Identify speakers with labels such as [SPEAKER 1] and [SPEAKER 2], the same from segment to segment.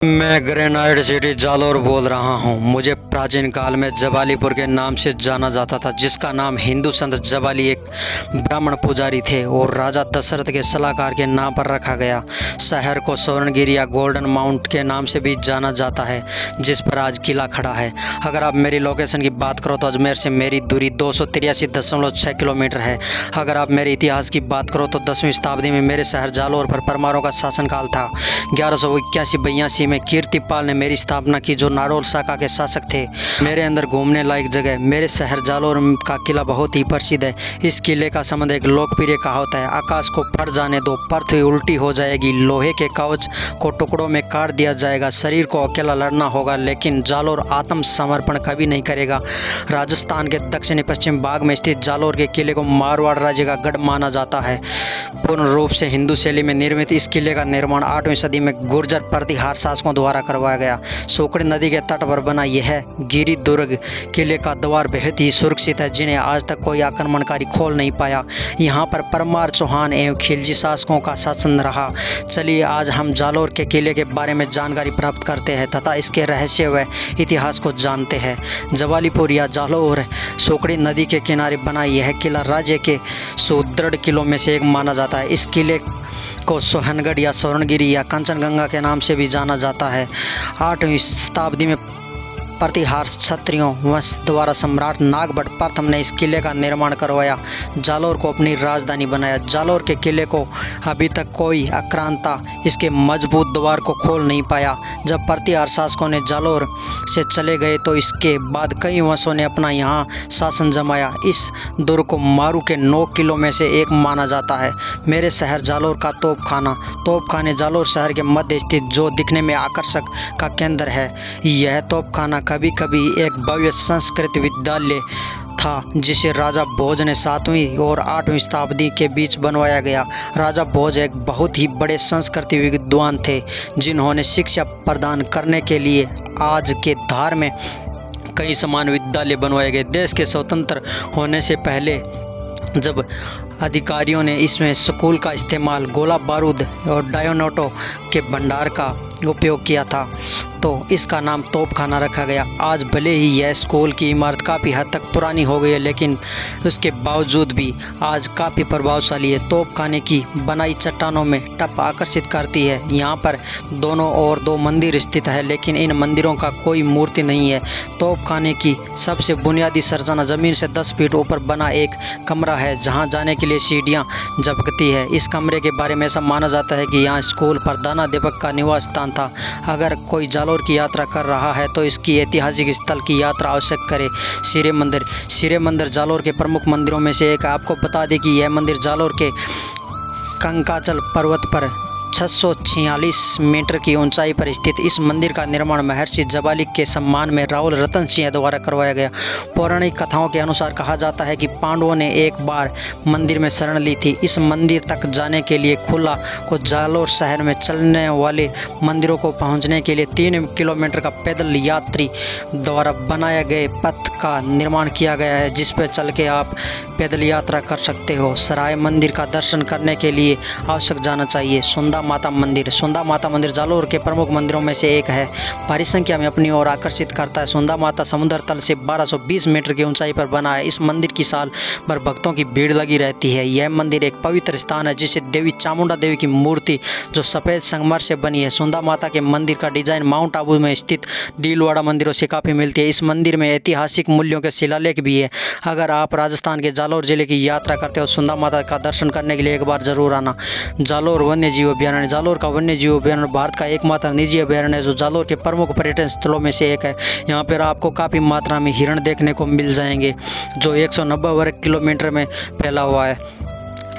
[SPEAKER 1] मैं granite city Jalore बोल रहा हूँ। मुझे प्राचीन काल में जबालीपुर के नाम से जाना जाता था, जिसका नाम हिंदू संत जबाली एक ब्राह्मण पुजारी थे और राजा दशरथ के सलाहकार के नाम पर रखा गया। शहर को स्वर्णगिरी या गोल्डन माउंट के नाम से भी जाना जाता है, जिस पर आज किला खड़ा है। अगर आप मेरी लोकेशन की बात करो तो अजमेर से मेरी दूरी 283.6 किलोमीटर है। अगर आप मेरे इतिहास की बात करो तो 10वीं शताब्दी में मेरे शहर जालौर पर परमारों का शासनकाल था। 1181-82 में कीर्तिपाल ने मेरी स्थापना की, जो नारौल शाखा के शासक थे। मेरे अंदर घूमने लायक जगह मेरे शहर जालौर का किला बहुत ही प्रसिद्ध है। इस किले का संबंध एक लोकप्रिय कहावत है, आकाश को फट जाने दो, पृथ्वी उल्टी हो जाएगी, लोहे के कवच को टुकड़ों में काट दिया जाएगा, शरीर को अकेला लड़ना होगा, लेकिन जालौर आत्मसमर्पण कभी नहीं करेगा। राजस्थान के दक्षिणी पश्चिम भाग में स्थित जालौर के किले को मारवाड़ राज्य का गढ़ माना जाता है। पूर्ण रूप से हिंदू शैली में निर्मित इस किले का निर्माण 8वीं सदी में गुर्जर प्रतिहार शासकों द्वारा करवाया गया। सोकड़ी नदी के तट पर बना यह गिरी दुर्ग किले का द्वार बेहद ही सुरक्षित है, जिन्हें आज तक कोई आक्रमणकारी खोल नहीं पाया। यहाँ पर परमार, चौहान एवं खिलजी शासकों का शासन रहा। चलिए आज हम जालौर के किले के बारे में जानकारी प्राप्त करते हैं तथा इसके रहस्य व इतिहास को जानते हैं। जबालीपुर या जालौर सोकड़ी नदी के किनारे बना यह किला राज्य के सुदृढ़ किलों में से एक माना जाता है। इस किले को सोहनगढ़ या स्वर्णगिरी या कंचनगंगा के नाम से भी जाना जाता है। 8वीं शताब्दी में प्रतिहार क्षत्रियों वंश द्वारा सम्राट नागभट्ट प्रथम ने इस किले का निर्माण करवाया, जालौर को अपनी राजधानी बनाया। जालौर के किले को अभी तक कोई आक्रांता इसके मजबूत द्वार को खोल नहीं पाया। जब प्रतिहार शासकों ने जालौर से चले गए तो इसके बाद कई वंशों ने अपना यहाँ शासन जमाया। इस दुर्ग को मारू के 9 किलों में से एक माना जाता है। मेरे शहर जालौर का तोपखाने जालौर शहर के मध्य स्थित, जो दिखने में आकर्षक का केंद्र है। यह तोपखाना कभी कभी एक भव्य संस्कृत विद्यालय था, जिसे राजा भोज ने 7वीं और 8वीं शताब्दी के बीच बनवाया गया। राजा भोज एक बहुत ही बड़े संस्कृत विद्वान थे, जिन्होंने शिक्षा प्रदान करने के लिए आज के धार में कई समान विद्यालय बनवाए गए। देश के स्वतंत्र होने से पहले जब अधिकारियों ने इसमें स्कूल का इस्तेमाल गोला बारूद और डायनामो के भंडार का उपयोग किया था, तो इसका नाम तोपखाना रखा गया। आज भले ही यह स्कूल की इमारत काफ़ी हद तक पुरानी हो गई है, लेकिन उसके बावजूद भी आज काफ़ी प्रभावशाली है। तोपखाने की बनाई चट्टानों में टप आकर्षित करती है। यहाँ पर दोनों ओर 2 मंदिर स्थित है, लेकिन इन मंदिरों का कोई मूर्ति नहीं है। तोपखाने की सबसे बुनियादी संरचना ज़मीन से 10 फीट ऊपर बना एक कमरा है, जहाँ जाने के लिए सीढ़ियाँ झपकती है। इस कमरे के बारे में ऐसा माना जाता है कि यहाँ स्कूल प्रधानाध्यापक का निवास स्थान था। अगर कोई जालौर की यात्रा कर रहा है तो इसकी ऐतिहासिक स्थल की यात्रा अवश्य करे। सिरे मंदिर जालौर के प्रमुख मंदिरों में से एक। आपको बता दें कि यह मंदिर जालौर के कंकाचल पर्वत पर 646 मीटर की ऊंचाई पर स्थित इस मंदिर का निर्माण महर्षि जबाली के सम्मान में राहुल रतन सिंह द्वारा करवाया गया। पौराणिक कथाओं के अनुसार कहा जाता है कि पांडवों ने एक बार मंदिर में शरण ली थी। इस मंदिर तक जाने के लिए खुला को जालौर शहर में चलने वाले मंदिरों को पहुंचने के लिए 3 किलोमीटर का पैदल यात्री द्वारा बनाए गए पथ का निर्माण किया गया है, जिस पर चल के आप पैदल यात्रा कर सकते हो। सराय मंदिर का दर्शन करने के लिए आवश्यक जाना चाहिए। सुंदा माता मंदिर जालौर के प्रमुख मंदिरों में से एक है। भारी संख्या में अपनी ओर आकर्षित करता है। सुंदा माता समुद्र तल से 1220 मीटर की ऊंचाई पर बना है। इस मंदिर की साल भर भक्तों की भीड़ लगी रहती है। यह मंदिर एक पवित्र स्थान है, जिसे देवी चामुंडा देवी की मूर्ति जो सफ़ेद संगमर से बनी है। सुंदा माता के मंदिर का डिजाइन माउंट आबू में स्थित दिलवाड़ा मंदिरों से काफ़ी मिलती है। इस मंदिर में ऐतिहासिक मूल्यों के शिलालेख भी है। अगर आप राजस्थान के जालौर जिले की यात्रा करते हो, सुंदा माता का दर्शन करने के लिए एक बार जरूर आना। जालौर वन्य जीव अभयारण्य। जालौर का वन्य जीव अभयारण्य भारत का एकमात्र निजी अभयारण्य है, जो जालौर के प्रमुख पर्यटन स्थलों में से एक है। यहाँ पर आपको काफ़ी मात्रा में हिरण देखने को मिल जाएंगे, जो 190 वर्ग किलोमीटर में फैला हुआ है।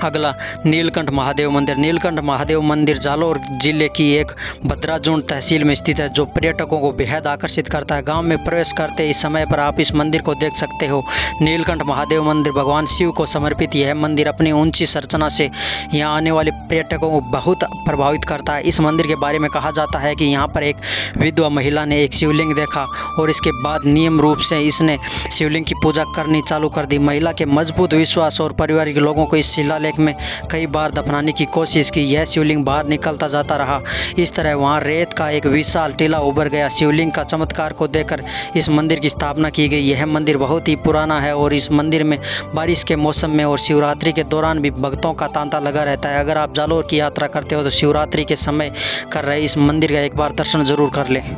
[SPEAKER 1] अगला नीलकंठ महादेव मंदिर। नीलकंठ महादेव मंदिर जालौर जिले की एक भद्राजून तहसील में स्थित है, जो पर्यटकों को बेहद आकर्षित करता है। गांव में प्रवेश करते इस समय पर आप इस मंदिर को देख सकते हो। नीलकंठ महादेव मंदिर भगवान शिव को समर्पित यह मंदिर अपनी ऊंची संरचना से यहाँ आने वाले पर्यटकों को बहुत प्रभावित करता है। इस मंदिर के बारे में कहा जाता है कि यहाँ पर एक विधवा महिला ने एक शिवलिंग देखा और इसके बाद नियम रूप से इसने शिवलिंग की पूजा करनी चालू कर दी। महिला के मजबूत विश्वास और पारिवारिक लोगों को इस शिलालेख लेक में कई बार दफनाने की कोशिश की। यह शिवलिंग बाहर निकलता जाता रहा। इस तरह वहां रेत का एक विशाल टीला उभर गया। शिवलिंग का चमत्कार को देखकर इस मंदिर की स्थापना की गई। यह मंदिर बहुत ही पुराना है और इस मंदिर में बारिश के मौसम में और शिवरात्रि के दौरान भी भक्तों का तांता लगा रहता है। अगर आप जालोर की यात्रा करते हो तो शिवरात्रि के समय कर रहे इस मंदिर का एक बार दर्शन जरूर कर लें।